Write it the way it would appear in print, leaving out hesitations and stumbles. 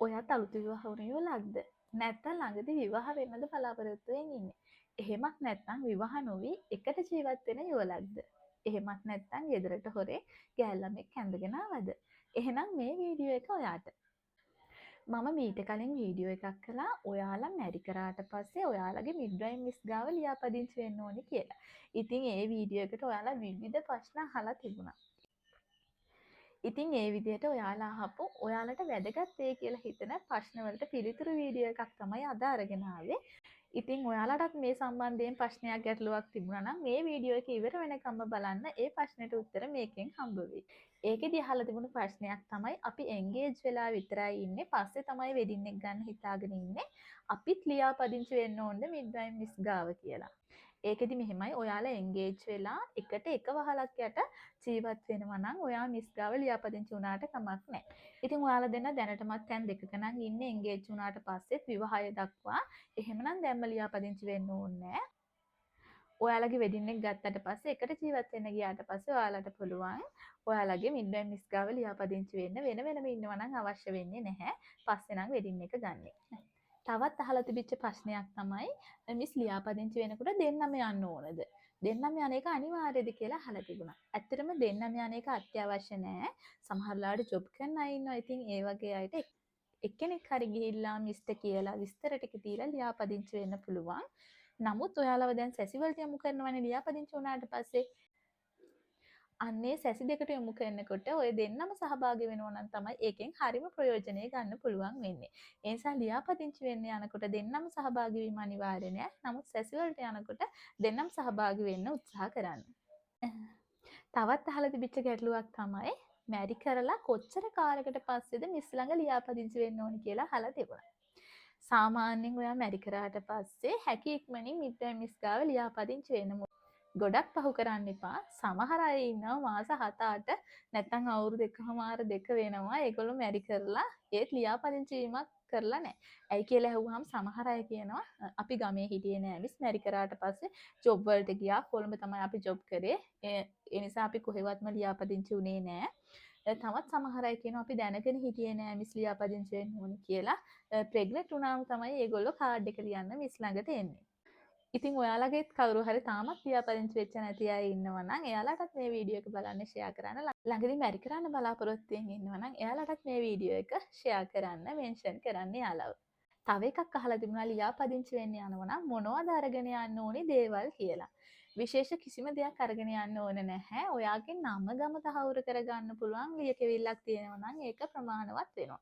ඔයත් අලුත විවාහ වුණ යුවලක්ද? නැත්නම් ළඟදී විවාහ වෙන්නද බලාපොරොත්තු වෙමින් ඉන්නේ? එහෙමත් නැත්නම් විවාහ නොවි එකට ජීවත් වෙන යුවලක්ද? එහෙමත් නැත්නම් ගෙදරට හොරේ ගෑල් ළමෙක් ඇඳගෙන ආවද? එහෙනම් මේ වීඩියෝ එක ඔයාට. මම මීට කලින් වීඩියෝ එකක් කළා ඔයාලා මැරි කරාට පස්සේ ඔයාලගේ මිඩ්වයිෆ් ගාව ලියාපදිංචි වෙන්න ඕනේ කියලා. ඉතින් ඒ වීඩියෝ එකට ඔයාලා විවිධ ප්‍රශ්න අහලා තිබුණා. ඉතින් ඒ විදිහට ඔයාලා අහපු ඔයාලට වැදගත් වෙයි කියලා හිතන ප්‍රශ්න වලට පිළිතුරු වීඩියෝ එකක් තමයි අද අරගෙන ආවේ. ඉතින් ඔයාලටත් මේ සම්බන්ධයෙන් ප්‍රශ්නයක් ගැටලුවක් තිබුණා නම් මේ වීඩියෝ එක ඉවර වෙනකම්ම බලන්න ඒ ප්‍රශ්නෙට උත්තර මේකෙන් හම්බ වෙයි. ඒකෙදි අහලා තිබුණු ප්‍රශ්නයක් තමයි අපි එන්ගේජ් වෙලා විතරයි ඉන්නේ පස්සේ තමයි වෙඩින් එක ගන්න හිතාගෙන ඉන්නේ. අපිත් ලියාපදිංචි වෙන්න ඕනද මිඩ්වයිෆ් ගාව කියලා. ඒකෙදි මෙහෙමයි ඔයාලා එන්ගේජ් වෙලා එකට එක වහලක් යට ජීවත් වෙනවා නම් ඔයා මිස් ගාව ලියාපදිංචි වුණාට කමක් නැහැ. ඉතින් ඔයාලා දෙන්න දැනටමත් තැන් දෙකක නම් ඉන්නේ එන්ගේජ් වුණාට පස්සෙත් විවාහය දක්වා. එහෙමනම් දැම්ම ලියාපදිංචි වෙන්න ඕනේ නැහැ. ඔයාලගේ වෙඩින් එක ගත්තට පස්සේ එකට ජීවත් වෙන්න ගියාට පස්සේ ඔයාලට පුළුවන් ඔයාලගේ මිඩ්වයිෆ් ගාව ලියාපදිංචි වෙන්න වෙන වෙනම ඉන්නවා නම් අවශ්‍ය වෙන්නේ නැහැ. පස්සේ නම් වෙඩින් එක ගන්න. තවත් අහලා තිබිච්ච ප්‍රශ්නයක් තමයි මිස් ලියාපදිංචි වෙනකොට දෙන්නම යන්න ඕනද? දෙන්නම යන එක අනිවාර්යද කියලා අහලා තිබුණා. ඇත්තටම දෙන්නම යන එක අත්‍යවශ්‍ය නෑ. සමහරලාට ජොබ් කරන අය ඉන්නවා. ඉතින් ඒ වගේ අයට එක්කෙනෙක් හරි ගිහිල්ලා මිස්ට කියලා විස්තර ටික දීලා ලියාපදිංචි වෙන්න පුළුවන්. නමුත් ඔයාලව දැන් සැසිවලට යොමු කරනවනේ ලියාපදිංචි වුණාට පස්සේ අන්නේ සැසි දෙකට යොමු කරනකොට ඔය දෙන්නම සහභාගී වෙනවා නම් තමයි ඒකෙන් හරිම ප්‍රයෝජනෙ ගන්න පුළුවන් වෙන්නේ. ඒ නිසා ලියාපදිංචි වෙන්න යනකොට දෙන්නම සහභාගී වීම අනිවාර්ය නෑ. නමුත් සැසි වලට යනකොට දෙන්නම සහභාගී වෙන්න උත්සාහ කරන්න. තවත් අහලා තිබිච්ච ගැටලුවක් තමයි මැරි කරලා කොච්චර කාලයකට පස්සේද මිස් ළඟ ලියාපදිංචි වෙන්න ඕනි කියලා අහලා තිබුණා. සාමාන්‍යයෙන් ඔයා මැරි කරාට පස්සේ හැකි ඉක්මනින් මිඩ්වයිෆ් ගාව ලියාපදිංචි වෙන්න ගොඩක් පහු කරන්න එපා. සමහර අය ඉන්නවා මාස 7-8 නැත්නම් අවුරුදු 1මාර 2 වෙනවා. ඒගොල්ලෝ මැරි කරලා ඒත් ලියාපදිංචි වීමක් කරලා නැහැ. ඇයි කියලා ඇහුවාම සමහර අය කියනවා අපි ගමේ හිටියේ නෑ මිස් මැරි කරාට පස්සේ ජොබ් වලට ගියා. කොළඹ තමයි අපි ජොබ් කරේ. ඒ නිසා අපි කොහෙවත්ම ලියාපදිංචි වුණේ නෑ. තවත් සමහර අය කියනවා අපි දැනගෙන හිටියේ නෑ මිස් ලියාපදිංචි වෙන්න ඕනි කියලා. ප්‍රෙග්නන්ට් වුණාම තමයි ඒගොල්ලෝ කාඩ් එක ලියන්න මිස් ළඟට එන්නේ. ඉතින් ඔයාලගේත් කවුරු හරි තාමත් ලියාපදිංචි වෙච්ච නැති අය ඉන්නවා නම් එයාලටත් මේ වීඩියෝ එක බලන්න ෂෙයා කරන්න. ළඟදී මැරි කරන්න බලාපොරොත්තු වෙමින් ඉන්නවා නම් එයාලටත් මේ වීඩියෝ එක ෂෙයා කරන්න, මෙන්ෂන් කරන්න යාළුවෝ. තව එකක් අහලා තිබුණා ලියාපදිංචි වෙන්න යනවා නම් මොනවද අරගෙන යන්න ඕනි දේවල් කියලා. විශේෂ කිසිම දෙයක් අරගෙන යන්න ඕන නැහැ. ඔයාගේ නම ගම තහවුරු කරගන්න පුළුවන් ලියකෙවිල්ලක් තියෙනවා නම් ඒක ප්‍රමාණවත් වෙනවා.